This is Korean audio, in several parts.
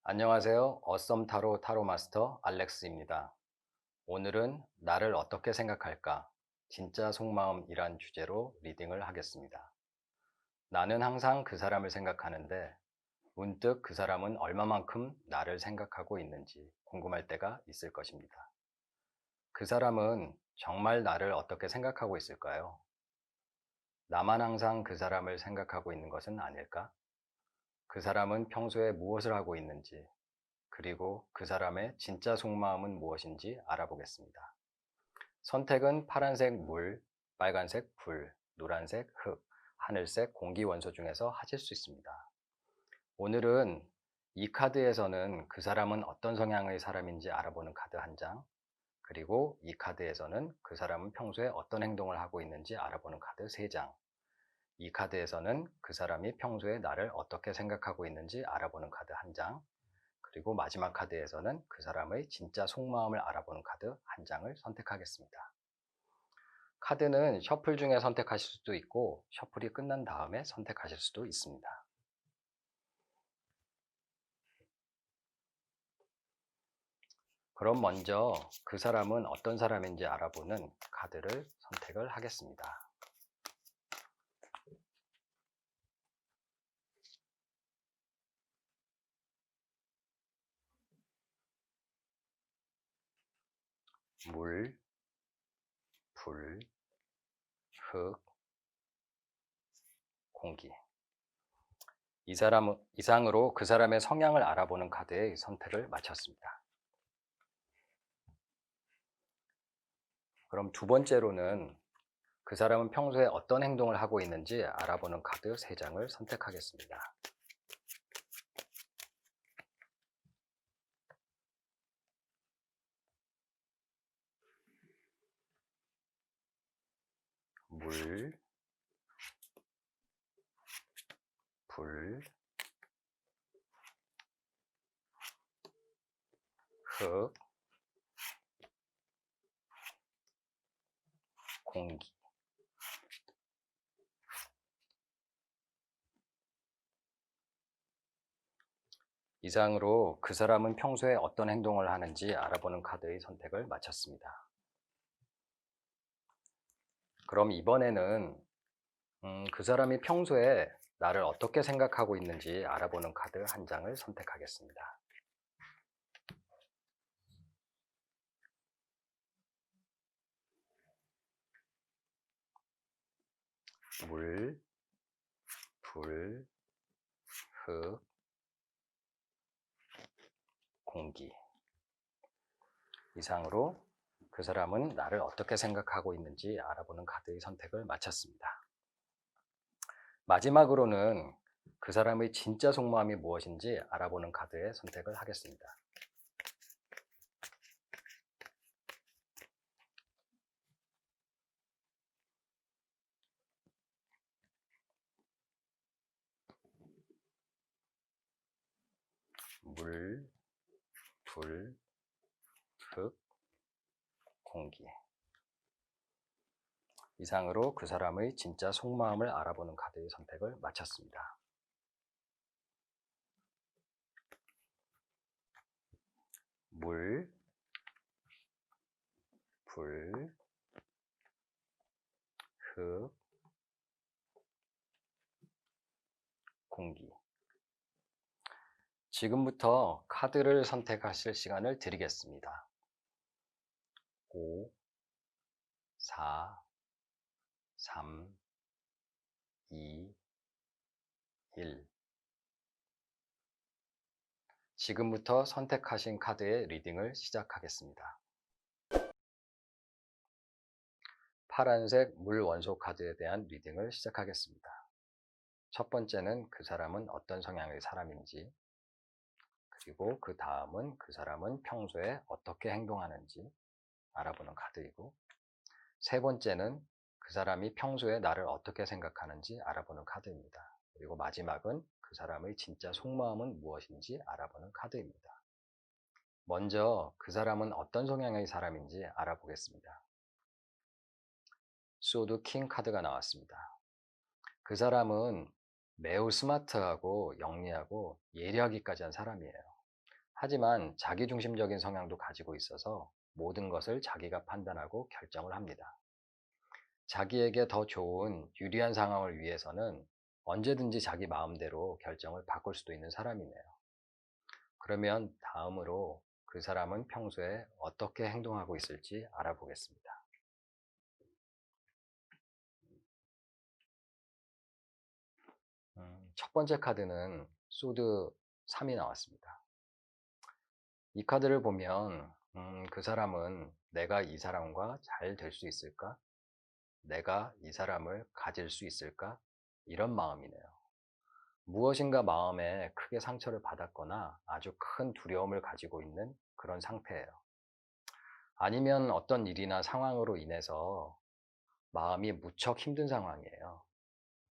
안녕하세요. 어썸 타로 타로 마스터 알렉스입니다. 오늘은 나를 어떻게 생각할까? 진짜 속마음이란 주제로 리딩을 하겠습니다. 나는 항상 그 사람을 생각하는데 문득 그 사람은 얼마만큼 나를 생각하고 있는지 궁금할 때가 있을 것입니다. 그 사람은 정말 나를 어떻게 생각하고 있을까요? 나만 항상 그 사람을 생각하고 있는 것은 아닐까? 그 사람은 평소에 무엇을 하고 있는지, 그리고 그 사람의 진짜 속마음은 무엇인지 알아보겠습니다. 선택은 파란색 물, 빨간색 불, 노란색 흙, 하늘색 공기 원소 중에서 하실 수 있습니다. 오늘은 이 카드에서는 그 사람은 어떤 성향의 사람인지 알아보는 카드 한 장, 그리고 이 카드에서는 그 사람은 평소에 어떤 행동을 하고 있는지 알아보는 카드 3장, 이 카드에서는 그 사람이 평소에 나를 어떻게 생각하고 있는지 알아보는 카드 한 장, 그리고 마지막 카드에서는 그 사람의 진짜 속마음을 알아보는 카드 한 장을 선택하겠습니다. 카드는 셔플 중에 선택하실 수도 있고 셔플이 끝난 다음에 선택하실 수도 있습니다. 그럼 먼저 그 사람은 어떤 사람인지 알아보는 카드를 선택을 하겠습니다. 물, 불, 흙, 공기. 이상으로 그 사람의 성향을 알아보는 카드의 선택을 마쳤습니다. 그럼 두 번째로는 그 사람은 평소에 어떤 행동을 하고 있는지 알아보는 카드 3장을 선택하겠습니다. 물, 불, 흙, 공기. 이상으로 그 사람은 평소에 어떤 행동을 하는지 알아보는 카드의 선택을 마쳤습니다. 그럼 이번에는 그 사람이 평소에 나를 어떻게 생각하고 있는지 알아보는 카드 한 장을 선택하겠습니다. 물, 불, 흙, 공기. 이상으로 그 사람은 나를 어떻게 생각하고 있는지 알아보는 카드의 선택을 마쳤습니다. 마지막으로는 그 사람의 진짜 속마음이 무엇인지 알아보는 카드의 선택을 하겠습니다. 물, 불, 흙, 공기. 이상으로 그 사람의 진짜 속마음을 알아보는 카드의 선택을 마쳤습니다. 물, 불, 흙, 공기. 지금부터 카드를 선택하실 시간을 드리겠습니다. 5, 4, 3, 2, 1. 지금부터 선택하신 카드의 리딩을 시작하겠습니다. 파란색 물 원소 카드에 대한 리딩을 시작하겠습니다. 첫 번째는 그 사람은 어떤 성향의 사람인지, 그리고 그 다음은 그 사람은 평소에 어떻게 행동하는지 알아보는 카드이고, 세 번째는 그 사람이 평소에 나를 어떻게 생각하는지 알아보는 카드입니다. 그리고 마지막은 그 사람의 진짜 속마음은 무엇인지 알아보는 카드입니다. 먼저 그 사람은 어떤 성향의 사람인지 알아보겠습니다. 소드 킹 카드가 나왔습니다. 그 사람은 매우 스마트하고 영리하고 예리하기까지 한 사람이에요. 하지만 자기중심적인 성향도 가지고 있어서 모든 것을 자기가 판단하고 결정을 합니다. 자기에게 더 좋은 유리한 상황을 위해서는 언제든지 자기 마음대로 결정을 바꿀 수도 있는 사람이네요. 그러면 다음으로 그 사람은 평소에 어떻게 행동하고 있을지 알아보겠습니다. 첫 번째 카드는 소드 3이 나왔습니다. 이 카드를 보면 그 사람은 내가 이 사람과 잘 될 수 있을까? 내가 이 사람을 가질 수 있을까? 이런 마음이네요. 무엇인가 마음에 크게 상처를 받았거나 아주 큰 두려움을 가지고 있는 그런 상태예요. 아니면 어떤 일이나 상황으로 인해서 마음이 무척 힘든 상황이에요.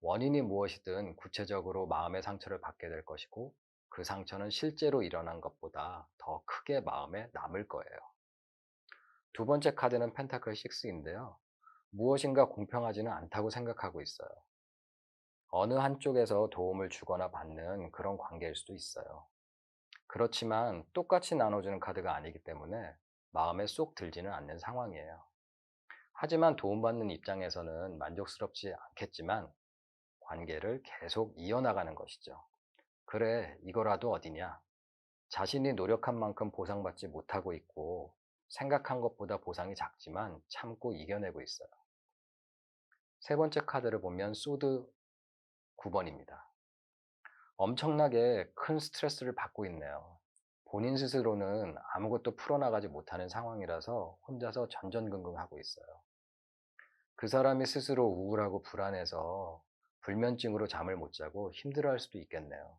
원인이 무엇이든 구체적으로 마음의 상처를 받게 될 것이고 그 상처는 실제로 일어난 것보다 더 크게 마음에 남을 거예요. 두 번째 카드는 펜타클 6인데요. 무엇인가 공평하지는 않다고 생각하고 있어요. 어느 한쪽에서 도움을 주거나 받는 그런 관계일 수도 있어요. 그렇지만 똑같이 나눠주는 카드가 아니기 때문에 마음에 쏙 들지는 않는 상황이에요. 하지만 도움받는 입장에서는 만족스럽지 않겠지만 관계를 계속 이어나가는 것이죠. 그래, 이거라도 어디냐? 자신이 노력한 만큼 보상받지 못하고 있고 생각한 것보다 보상이 작지만 참고 이겨내고 있어요. 세 번째 카드를 보면 소드 9번입니다. 엄청나게 큰 스트레스를 받고 있네요. 본인 스스로는 아무것도 풀어나가지 못하는 상황이라서 혼자서 전전긍긍하고 있어요. 그 사람이 스스로 우울하고 불안해서 불면증으로 잠을 못 자고 힘들어할 수도 있겠네요.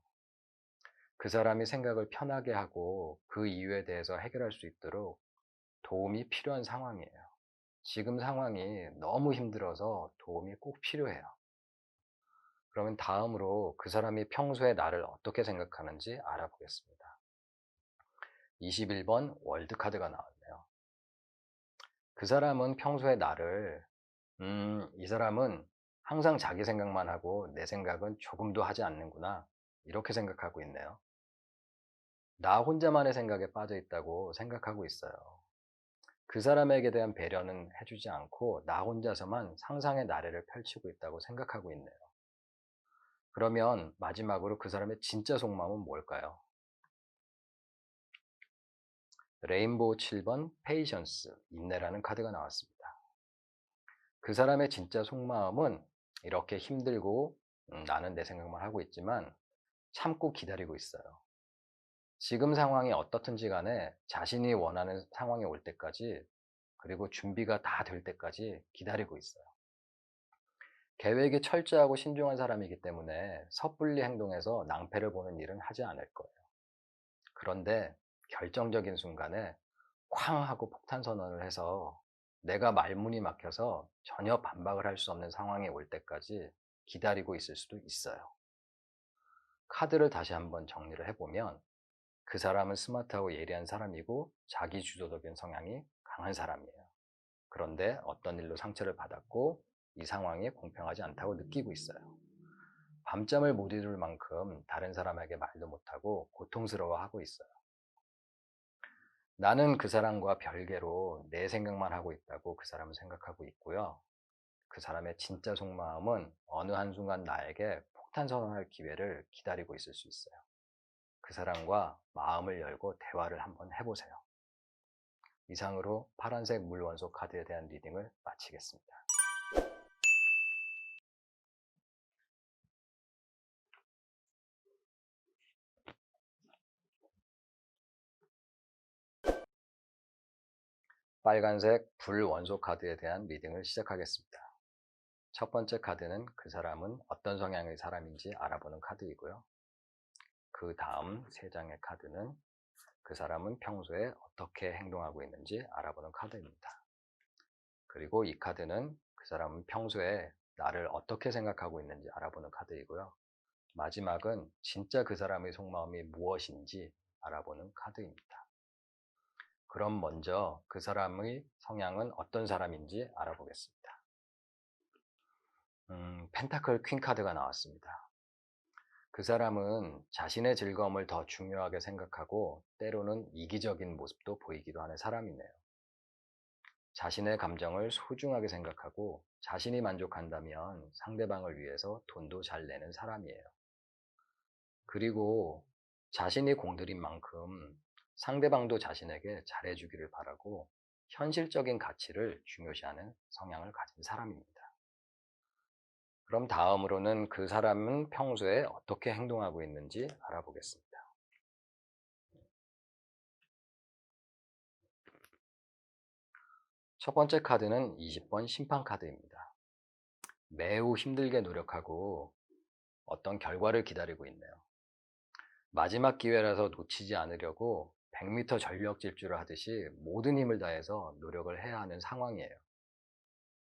그 사람이 생각을 편하게 하고 그 이유에 대해서 해결할 수 있도록 도움이 필요한 상황이에요. 지금 상황이 너무 힘들어서 도움이 꼭 필요해요. 그러면 다음으로 그 사람이 평소에 나를 어떻게 생각하는지 알아보겠습니다. 21번 월드카드가 나왔네요. 그 사람은 평소에 나를, 이 사람은 항상 자기 생각만 하고 내 생각은 조금도 하지 않는구나. 이렇게 생각하고 있네요. 나 혼자만의 생각에 빠져 있다고 생각하고 있어요. 그 사람에게 대한 배려는 해주지 않고 나 혼자서만 상상의 나래를 펼치고 있다고 생각하고 있네요. 그러면 마지막으로 그 사람의 진짜 속마음은 뭘까요? 레인보우 7번 페이션스, 인내라는 카드가 나왔습니다. 그 사람의 진짜 속마음은 이렇게 힘들고 나는 내 생각만 하고 있지만 참고 기다리고 있어요. 지금 상황이 어떻든지 간에 자신이 원하는 상황이 올 때까지 그리고 준비가 다 될 때까지 기다리고 있어요. 계획이 철저하고 신중한 사람이기 때문에 섣불리 행동해서 낭패를 보는 일은 하지 않을 거예요. 그런데 결정적인 순간에 쾅 하고 폭탄 선언을 해서 내가 말문이 막혀서 전혀 반박을 할 수 없는 상황이 올 때까지 기다리고 있을 수도 있어요. 카드를 다시 한번 정리를 해보면 그 사람은 스마트하고 예리한 사람이고 자기 주도적인 성향이 강한 사람이에요. 그런데 어떤 일로 상처를 받았고 이 상황이 공평하지 않다고 느끼고 있어요. 밤잠을 못 이룰 만큼 다른 사람에게 말도 못하고 고통스러워하고 있어요. 나는 그 사람과 별개로 내 생각만 하고 있다고 그 사람은 생각하고 있고요. 그 사람의 진짜 속마음은 어느 한순간 나에게 폭탄 선언할 기회를 기다리고 있을 수 있어요. 그 사람과 마음을 열고 대화를 한번 해보세요. 이상으로 파란색 물 원소 카드에 대한 리딩을 마치겠습니다. 빨간색 불 원소 카드에 대한 리딩을 시작하겠습니다. 첫 번째 카드는 그 사람은 어떤 성향의 사람인지 알아보는 카드이고요. 그 다음 세 장의 카드는 그 사람은 평소에 어떻게 행동하고 있는지 알아보는 카드입니다. 그리고 이 카드는 그 사람은 평소에 나를 어떻게 생각하고 있는지 알아보는 카드이고요. 마지막은 진짜 그 사람의 속마음이 무엇인지 알아보는 카드입니다. 그럼 먼저 그 사람의 성향은 어떤 사람인지 알아보겠습니다. 펜타클 퀸 카드가 나왔습니다. 그 사람은 자신의 즐거움을 더 중요하게 생각하고 때로는 이기적인 모습도 보이기도 하는 사람이네요. 자신의 감정을 소중하게 생각하고 자신이 만족한다면 상대방을 위해서 돈도 잘 내는 사람이에요. 그리고 자신이 공들인 만큼 상대방도 자신에게 잘해주기를 바라고 현실적인 가치를 중요시하는 성향을 가진 사람입니다. 그럼 다음으로는 그 사람은 평소에 어떻게 행동하고 있는지 알아보겠습니다. 첫 번째 카드는 20번 심판 카드입니다. 매우 힘들게 노력하고 어떤 결과를 기다리고 있네요. 마지막 기회라서 놓치지 않으려고 100m 전력 질주를 하듯이 모든 힘을 다해서 노력을 해야 하는 상황이에요.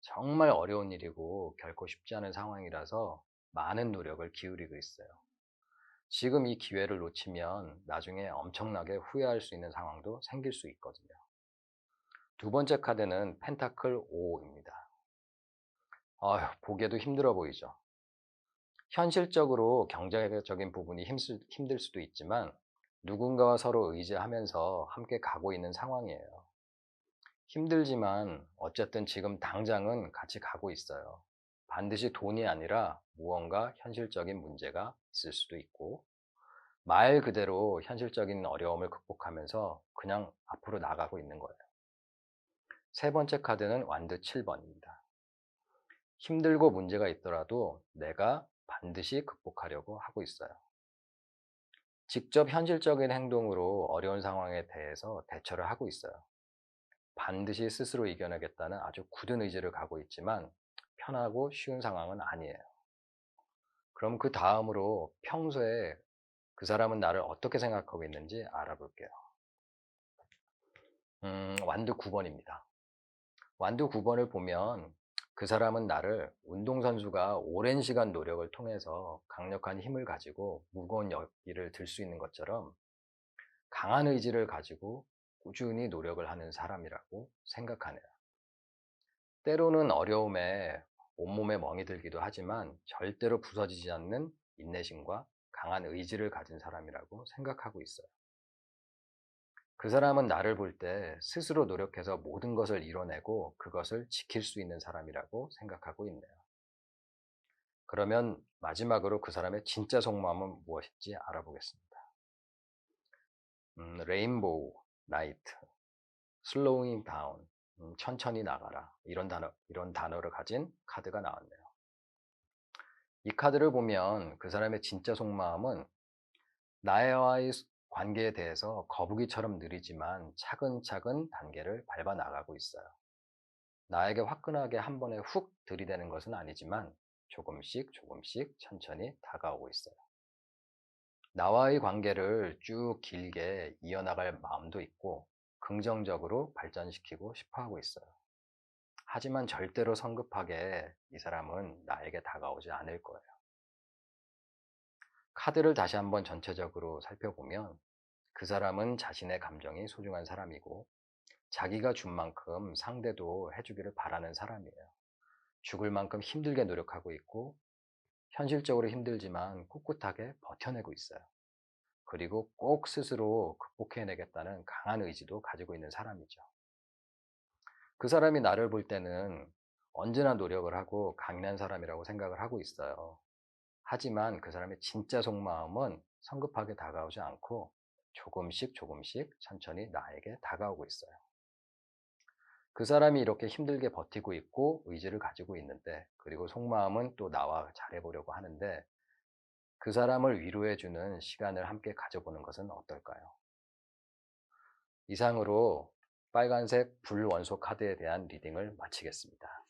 정말 어려운 일이고 결코 쉽지 않은 상황이라서 많은 노력을 기울이고 있어요. 지금 이 기회를 놓치면 나중에 엄청나게 후회할 수 있는 상황도 생길 수 있거든요. 두 번째 카드는 펜타클 5입니다. 보기에도 힘들어 보이죠. 현실적으로 경제적인 부분이 힘들 수도 있지만 누군가와 서로 의지하면서 함께 가고 있는 상황이에요. 힘들지만 어쨌든 지금 당장은 같이 가고 있어요. 반드시 돈이 아니라 무언가 현실적인 문제가 있을 수도 있고 말 그대로 현실적인 어려움을 극복하면서 그냥 앞으로 나가고 있는 거예요. 세 번째 카드는 완드 7번입니다. 힘들고 문제가 있더라도 내가 반드시 극복하려고 하고 있어요. 직접 현실적인 행동으로 어려운 상황에 대해서 대처를 하고 있어요. 반드시 스스로 이겨내겠다는 아주 굳은 의지를 가고 있지만 편하고 쉬운 상황은 아니에요. 그럼 그 다음으로 평소에 그 사람은 나를 어떻게 생각하고 있는지 알아볼게요. 완두 9번입니다. 완두 9번을 보면 그 사람은 나를 운동선수가 오랜 시간 노력을 통해서 강력한 힘을 가지고 무거운 일을 들 수 있는 것처럼 강한 의지를 가지고 꾸준히 노력을 하는 사람이라고 생각하네요. 때로는 어려움에 온몸에 멍이 들기도 하지만 절대로 부서지지 않는 인내심과 강한 의지를 가진 사람이라고 생각하고 있어요. 그 사람은 나를 볼 때 스스로 노력해서 모든 것을 이뤄내고 그것을 지킬 수 있는 사람이라고 생각하고 있네요. 그러면 마지막으로 그 사람의 진짜 속마음은 무엇인지 알아보겠습니다. 레인보우, 나이트, 슬로잉 다운, 천천히 나가라 이런 단어를 가진 카드가 나왔네요. 이 카드를 보면 그 사람의 진짜 속마음은 나와의 관계에 대해서 거북이처럼 느리지만 차근차근 단계를 밟아 나가고 있어요. 나에게 화끈하게 한 번에 훅 들이대는 것은 아니지만 조금씩 조금씩 천천히 다가오고 있어요. 나와의 관계를 쭉 길게 이어나갈 마음도 있고 긍정적으로 발전시키고 싶어 하고 있어요. 하지만 절대로 성급하게 이 사람은 나에게 다가오지 않을 거예요. 카드를 다시 한번 전체적으로 살펴보면 그 사람은 자신의 감정이 소중한 사람이고 자기가 준 만큼 상대도 해주기를 바라는 사람이에요. 죽을 만큼 힘들게 노력하고 있고 현실적으로 힘들지만 꿋꿋하게 버텨내고 있어요. 그리고 꼭 스스로 극복해내겠다는 강한 의지도 가지고 있는 사람이죠. 그 사람이 나를 볼 때는 언제나 노력을 하고 강인한 사람이라고 생각을 하고 있어요. 하지만 그 사람의 진짜 속마음은 성급하게 다가오지 않고 조금씩 조금씩 천천히 나에게 다가오고 있어요. 그 사람이 이렇게 힘들게 버티고 있고 의지를 가지고 있는데 그리고 속마음은 또 나와 잘해보려고 하는데 그 사람을 위로해주는 시간을 함께 가져보는 것은 어떨까요? 이상으로 빨간색 불원소 카드에 대한 리딩을 마치겠습니다.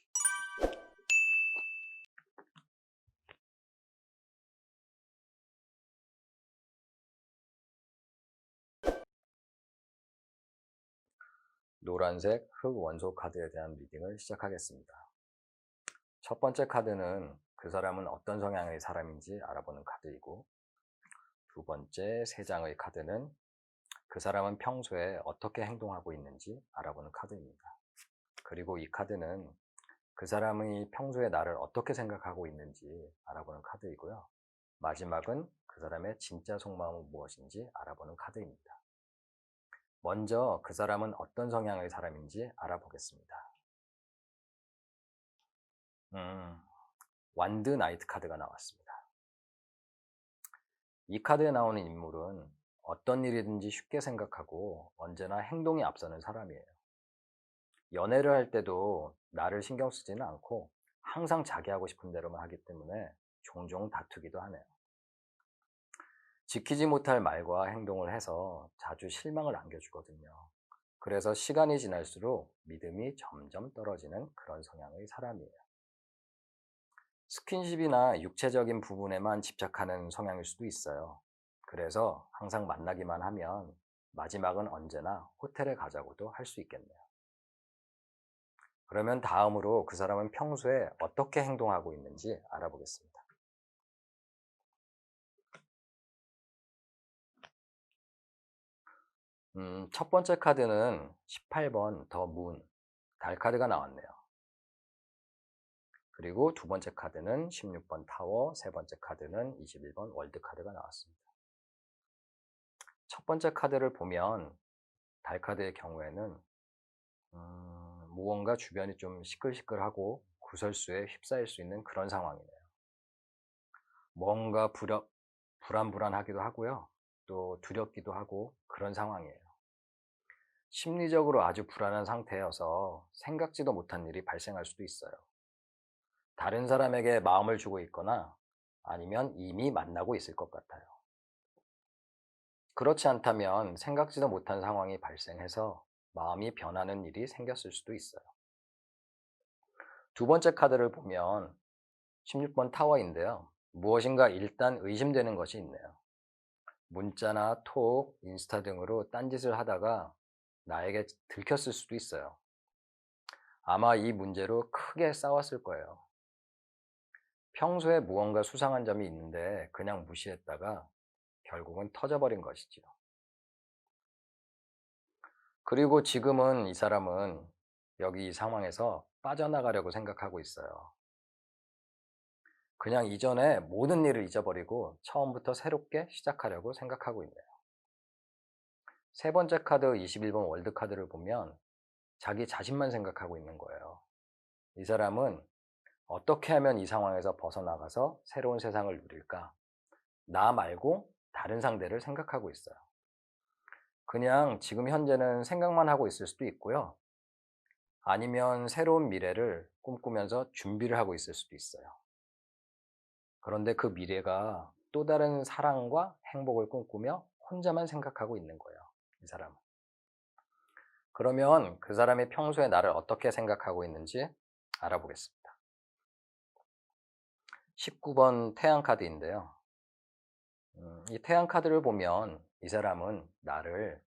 노란색 흑원소 카드에 대한 리딩을 시작하겠습니다. 첫 번째 카드는 그 사람은 어떤 성향의 사람인지 알아보는 카드이고 두 번째 세 장의 카드는 그 사람은 평소에 어떻게 행동하고 있는지 알아보는 카드입니다. 그리고 이 카드는 그 사람이 평소에 나를 어떻게 생각하고 있는지 알아보는 카드이고요. 마지막은 그 사람의 진짜 속마음은 무엇인지 알아보는 카드입니다. 먼저 그 사람은 어떤 성향의 사람인지 알아보겠습니다. 완드 나이트 카드가 나왔습니다. 이 카드에 나오는 인물은 어떤 일이든지 쉽게 생각하고 언제나 행동이 앞서는 사람이에요. 연애를 할 때도 나를 신경 쓰지는 않고 항상 자기 하고 싶은 대로만 하기 때문에 종종 다투기도 하네요. 지키지 못할 말과 행동을 해서 자주 실망을 안겨주거든요. 그래서 시간이 지날수록 믿음이 점점 떨어지는 그런 성향의 사람이에요. 스킨십이나 육체적인 부분에만 집착하는 성향일 수도 있어요. 그래서 항상 만나기만 하면 마지막은 언제나 호텔에 가자고도 할 수 있겠네요. 그러면 다음으로 그 사람은 평소에 어떻게 행동하고 있는지 알아보겠습니다. 첫 번째 카드는 18번 더 문, 달 카드가 나왔네요. 그리고 두 번째 카드는 16번 타워, 세 번째 카드는 21번 월드 카드가 나왔습니다. 첫 번째 카드를 보면 달 카드의 경우에는 무언가 주변이 좀 시끌시끌하고 구설수에 휩싸일 수 있는 그런 상황이네요. 뭔가 불안불안하기도 하고요. 또 두렵기도 하고 그런 상황이에요. 심리적으로 아주 불안한 상태여서 생각지도 못한 일이 발생할 수도 있어요. 다른 사람에게 마음을 주고 있거나 아니면 이미 만나고 있을 것 같아요. 그렇지 않다면 생각지도 못한 상황이 발생해서 마음이 변하는 일이 생겼을 수도 있어요. 두 번째 카드를 보면 16번 타워인데요. 무엇인가 일단 의심되는 것이 있네요. 문자나 톡, 인스타 등으로 딴짓을 하다가 나에게 들켰을 수도 있어요. 아마 이 문제로 크게 싸웠을 거예요. 평소에 무언가 수상한 점이 있는데 그냥 무시했다가 결국은 터져버린 것이지요. 그리고 지금은 이 사람은 여기 이 상황에서 빠져나가려고 생각하고 있어요. 그냥 이전에 모든 일을 잊어버리고 처음부터 새롭게 시작하려고 생각하고 있네요. 세 번째 카드 21번 월드 카드를 보면 자기 자신만 생각하고 있는 거예요. 이 사람은 어떻게 하면 이 상황에서 벗어나가서 새로운 세상을 누릴까? 나 말고 다른 상대를 생각하고 있어요. 그냥 지금 현재는 생각만 하고 있을 수도 있고요. 아니면 새로운 미래를 꿈꾸면서 준비를 하고 있을 수도 있어요. 그런데 그 미래가 또 다른 사랑과 행복을 꿈꾸며 혼자만 생각하고 있는 거예요. 이 사람은. 그러면 그 사람이 평소에 나를 어떻게 생각하고 있는지 알아보겠습니다. 19번 태양 카드인데요. 이 태양 카드를 보면 이 사람은 나를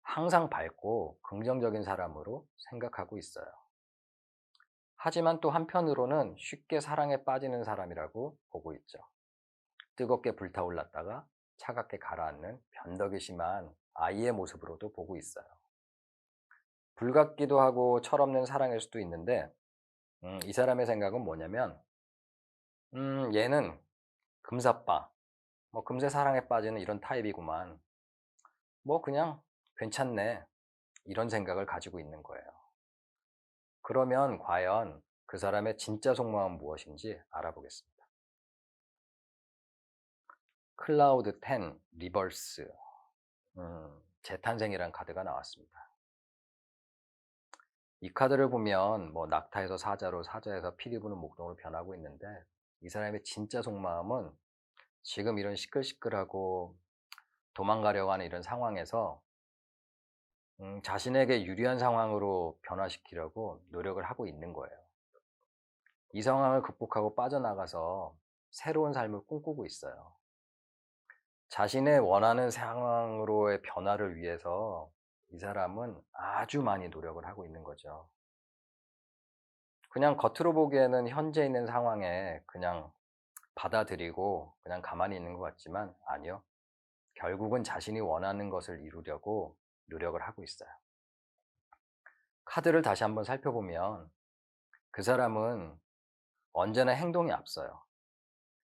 항상 밝고 긍정적인 사람으로 생각하고 있어요. 하지만 또 한편으로는 쉽게 사랑에 빠지는 사람이라고 보고 있죠. 뜨겁게 불타올랐다가 차갑게 가라앉는 변덕이 심한 아이의 모습으로도 보고 있어요. 불같기도 하고 철없는 사랑일 수도 있는데 이 사람의 생각은 뭐냐면 얘는 금사빠, 뭐 금세 사랑에 빠지는 이런 타입이구만. 뭐 그냥 괜찮네. 이런 생각을 가지고 있는 거예요. 그러면 과연 그 사람의 진짜 속마음은 무엇인지 알아보겠습니다. 클라우드 10 리버스 재탄생이라는 카드가 나왔습니다. 이 카드를 보면 뭐 낙타에서 사자로 사자에서 피리 부는 목동으로 변하고 있는데 이 사람의 진짜 속마음은 지금 이런 시끌시끌하고 도망가려고 하는 이런 상황에서 자신에게 유리한 상황으로 변화시키려고 노력을 하고 있는 거예요. 이 상황을 극복하고 빠져나가서 새로운 삶을 꿈꾸고 있어요. 자신의 원하는 상황으로의 변화를 위해서 이 사람은 아주 많이 노력을 하고 있는 거죠. 그냥 겉으로 보기에는 현재 있는 상황에 그냥 받아들이고 그냥 가만히 있는 것 같지만 아니요. 결국은 자신이 원하는 것을 이루려고 노력을 하고 있어요. 카드를 다시 한번 살펴보면 그 사람은 언제나 행동이 앞서요.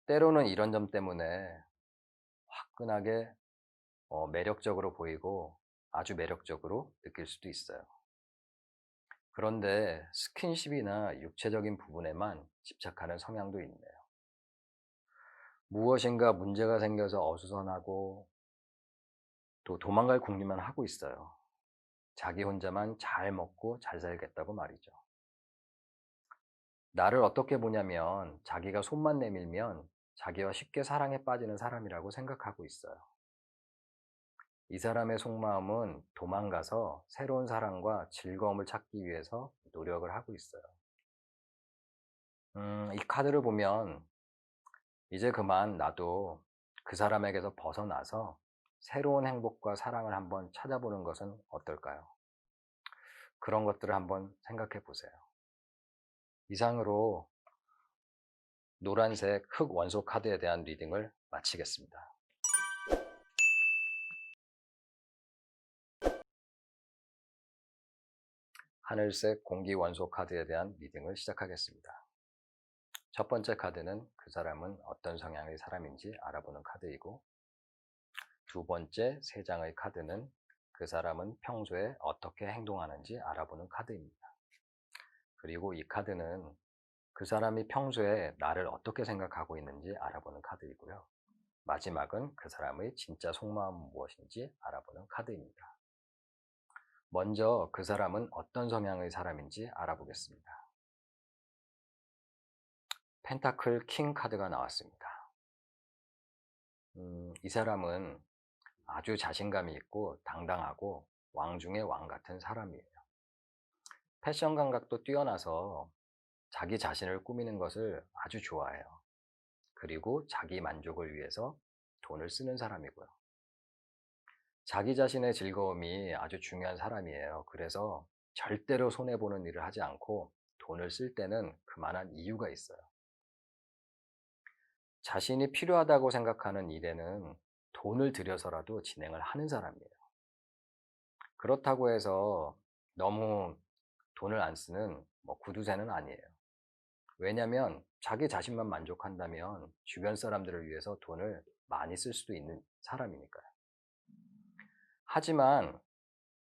때로는 이런 점 때문에 화끈하게 매력적으로 보이고 아주 매력적으로 느낄 수도 있어요. 그런데 스킨십이나 육체적인 부분에만 집착하는 성향도 있네요. 무엇인가 문제가 생겨서 어수선하고 또 도망갈 궁리만 하고 있어요. 자기 혼자만 잘 먹고 잘 살겠다고 말이죠. 나를 어떻게 보냐면 자기가 손만 내밀면 자기와 쉽게 사랑에 빠지는 사람이라고 생각하고 있어요. 이 사람의 속마음은 도망가서 새로운 사랑과 즐거움을 찾기 위해서 노력을 하고 있어요. 이 카드를 보면 이제 그만 나도 그 사람에게서 벗어나서 새로운 행복과 사랑을 한번 찾아보는 것은 어떨까요? 그런 것들을 한번 생각해 보세요. 이상으로 노란색 흑 원소 카드에 대한 리딩을 마치겠습니다. 하늘색 공기 원소 카드에 대한 리딩을 시작하겠습니다. 첫 번째 카드는 그 사람은 어떤 성향의 사람인지 알아보는 카드이고, 두 번째 세 장의 카드는 그 사람은 평소에 어떻게 행동하는지 알아보는 카드입니다. 그리고 이 카드는 그 사람이 평소에 나를 어떻게 생각하고 있는지 알아보는 카드이고요. 마지막은 그 사람의 진짜 속마음은 무엇인지 알아보는 카드입니다. 먼저 그 사람은 어떤 성향의 사람인지 알아보겠습니다. 펜타클 킹 카드가 나왔습니다. 이 사람은 아주 자신감이 있고 당당하고 왕 중의 왕 같은 사람이에요. 패션 감각도 뛰어나서 자기 자신을 꾸미는 것을 아주 좋아해요. 그리고 자기 만족을 위해서 돈을 쓰는 사람이고요. 자기 자신의 즐거움이 아주 중요한 사람이에요. 그래서 절대로 손해보는 일을 하지 않고 돈을 쓸 때는 그만한 이유가 있어요. 자신이 필요하다고 생각하는 일에는 돈을 들여서라도 진행을 하는 사람이에요. 그렇다고 해서 너무 돈을 안 쓰는 구두쇠는 아니에요. 왜냐하면 자기 자신만 만족한다면 주변 사람들을 위해서 돈을 많이 쓸 수도 있는 사람이니까요. 하지만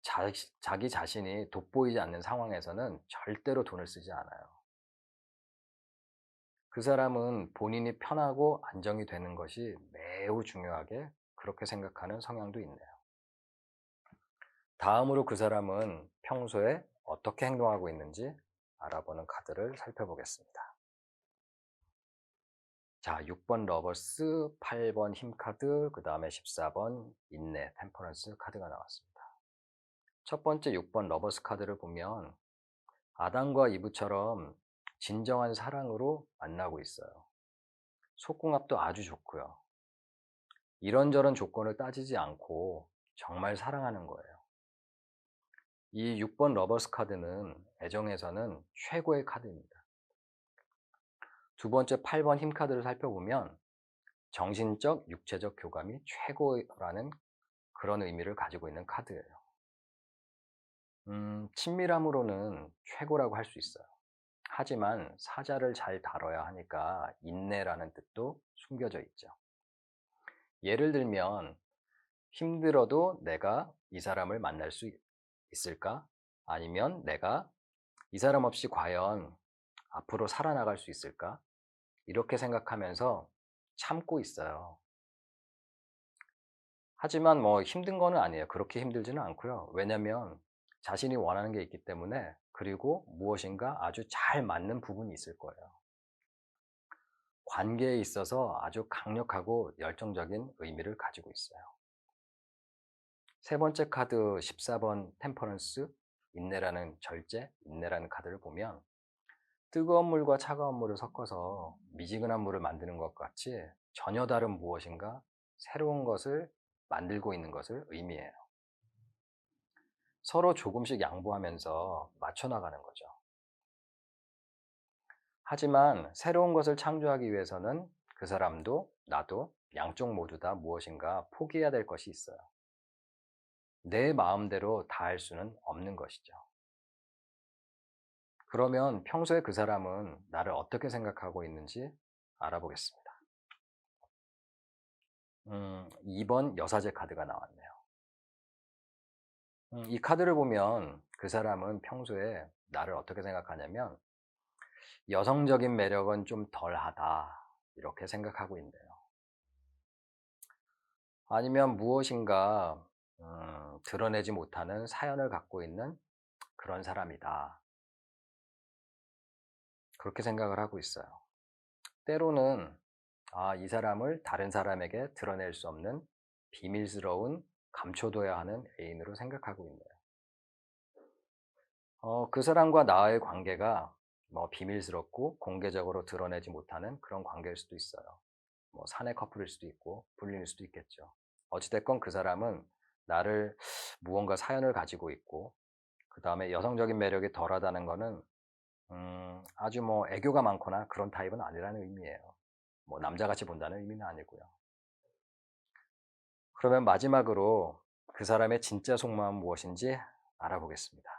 자기 자신이 돋보이지 않는 상황에서는 절대로 돈을 쓰지 않아요. 그 사람은 본인이 편하고 안정이 되는 것이 매우 중요하게 그렇게 생각하는 성향도 있네요. 다음으로 그 사람은 평소에 어떻게 행동하고 있는지 알아보는 카드를 살펴보겠습니다. 자, 6번 러버스, 8번 힘카드, 그 다음에 14번 인내, 템퍼런스 카드가 나왔습니다. 첫 번째 6번 러버스 카드를 보면 아담과 이브처럼 진정한 사랑으로 만나고 있어요. 속궁합도 아주 좋고요. 이런저런 조건을 따지지 않고 정말 사랑하는 거예요. 이 6번 러버스 카드는 애정에서는 최고의 카드입니다. 두 번째 8번 힘 카드를 살펴보면 정신적, 육체적 교감이 최고라는 그런 의미를 가지고 있는 카드예요. 친밀함으로는 최고라고 할 수 있어요. 하지만 사자를 잘 다뤄야 하니까 인내라는 뜻도 숨겨져 있죠. 예를 들면 힘들어도 내가 이 사람을 만날 수 있을까? 아니면 내가 이 사람 없이 과연 앞으로 살아나갈 수 있을까? 이렇게 생각하면서 참고 있어요. 하지만 힘든 거는 아니에요. 그렇게 힘들지는 않고요. 왜냐면 자신이 원하는 게 있기 때문에, 그리고 무엇인가 아주 잘 맞는 부분이 있을 거예요. 관계에 있어서 아주 강력하고 열정적인 의미를 가지고 있어요. 세 번째 카드 14번 템퍼런스, 인내라는 절제, 인내라는 카드를 보면 뜨거운 물과 차가운 물을 섞어서 미지근한 물을 만드는 것 같이 전혀 다른 무엇인가 새로운 것을 만들고 있는 것을 의미해요. 서로 조금씩 양보하면서 맞춰나가는 거죠. 하지만 새로운 것을 창조하기 위해서는 그 사람도 나도 양쪽 모두 다 무엇인가 포기해야 될 것이 있어요. 내 마음대로 다 할 수는 없는 것이죠. 그러면 평소에 그 사람은 나를 어떻게 생각하고 있는지 알아보겠습니다. 2번 여사제 카드가 나왔네요. 이 카드를 보면 그 사람은 평소에 나를 어떻게 생각하냐면 여성적인 매력은 좀 덜하다 이렇게 생각하고 있네요. 아니면 무엇인가 드러내지 못하는 사연을 갖고 있는 그런 사람이다. 그렇게 생각을 하고 있어요. 때로는 이 사람을 다른 사람에게 드러낼 수 없는 비밀스러운 감춰둬야 하는 애인으로 생각하고 있네요. 그 사람과 나의 관계가 뭐 비밀스럽고 공개적으로 드러내지 못하는 그런 관계일 수도 있어요. 뭐 사내 커플일 수도 있고 불륜일 수도 있겠죠. 어찌됐건 그 사람은 나를 무언가 사연을 가지고 있고 그 다음에 여성적인 매력이 덜하다는 거는 아주 뭐 애교가 많거나 그런 타입은 아니라는 의미예요. 뭐 남자같이 본다는 의미는 아니고요. 그러면 마지막으로 그 사람의 진짜 속마음은 무엇인지 알아보겠습니다.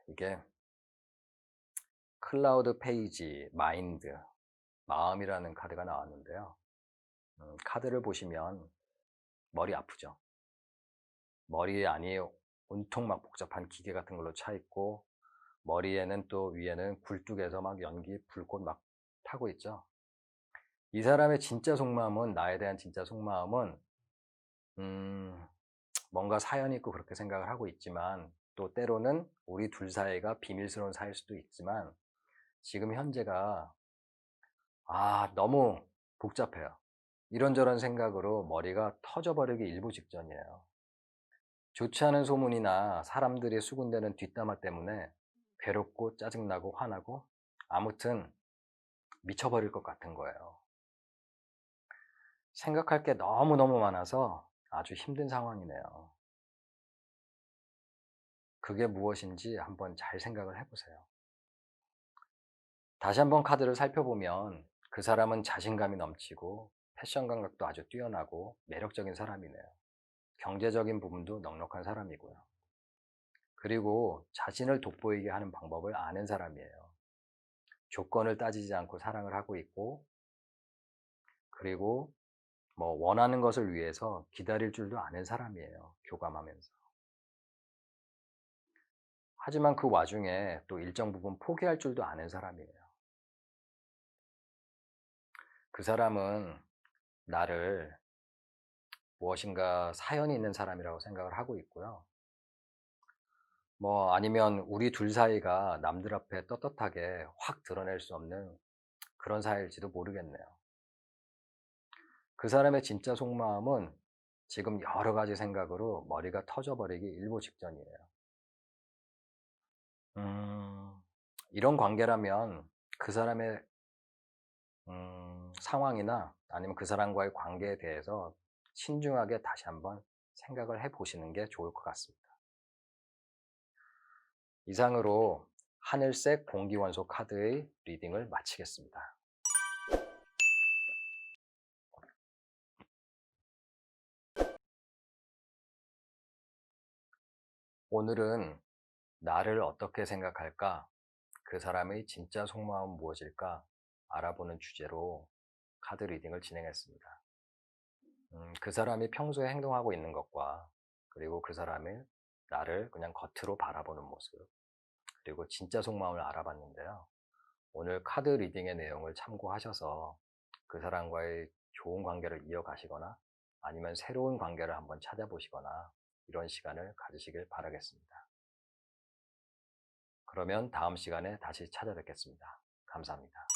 이게 클라우드 페이지 마인드 마음이라는 카드가 나왔는데요. 카드를 보시면 머리 아프죠? 머리 안이 온통 막 복잡한 기계 같은 걸로 차 있고 머리에는 또 위에는 굴뚝에서 막 연기 불꽃 막 타고 있죠. 이 사람의 진짜 속마음은 나에 대한 진짜 속마음은 음, 뭔가 사연이 있고 그렇게 생각을 하고 있지만 또 때로는 우리 둘 사이가 비밀스러운 사이일 수도 있지만 지금 현재가 너무 복잡해요. 이런저런 생각으로 머리가 터져버리기 일보 직전이에요. 좋지 않은 소문이나 사람들이 수군대는 뒷담화 때문에 괴롭고 짜증나고 화나고 아무튼 미쳐버릴 것 같은 거예요. 생각할 게 너무너무 많아서 아주 힘든 상황이네요. 그게 무엇인지 한번 잘 생각을 해보세요. 다시 한번 카드를 살펴보면 그 사람은 자신감이 넘치고 패션 감각도 아주 뛰어나고 매력적인 사람이네요. 경제적인 부분도 넉넉한 사람이고요. 그리고 자신을 돋보이게 하는 방법을 아는 사람이에요. 조건을 따지지 않고 사랑을 하고 있고 그리고 뭐 원하는 것을 위해서 기다릴 줄도 아는 사람이에요. 교감하면서. 하지만 그 와중에 또 일정 부분 포기할 줄도 아는 사람이에요. 그 사람은 나를 무엇인가 사연이 있는 사람이라고 생각을 하고 있고요. 뭐 아니면 우리 둘 사이가 남들 앞에 떳떳하게 확 드러낼 수 없는 그런 사이일지도 모르겠네요. 그 사람의 진짜 속마음은 지금 여러 가지 생각으로 머리가 터져버리기 일보 직전이에요. 음, 이런 관계라면 그 사람의 상황이나 아니면 그 사람과의 관계에 대해서 신중하게 다시 한번 생각을 해 보시는 게 좋을 것 같습니다. 이상으로 하늘색 공기원소 카드의 리딩을 마치겠습니다. 오늘은 나를 어떻게 생각할까? 그 사람의 진짜 속마음은 무엇일까? 알아보는 주제로 카드 리딩을 진행했습니다. 그 사람이 평소에 행동하고 있는 것과 그리고 그 사람의 나를 그냥 겉으로 바라보는 모습 그리고 진짜 속마음을 알아봤는데요. 오늘 카드 리딩의 내용을 참고하셔서 그 사람과의 좋은 관계를 이어가시거나 아니면 새로운 관계를 한번 찾아보시거나 이런 시간을 가지시길 바라겠습니다. 그러면 다음 시간에 다시 찾아뵙겠습니다. 감사합니다.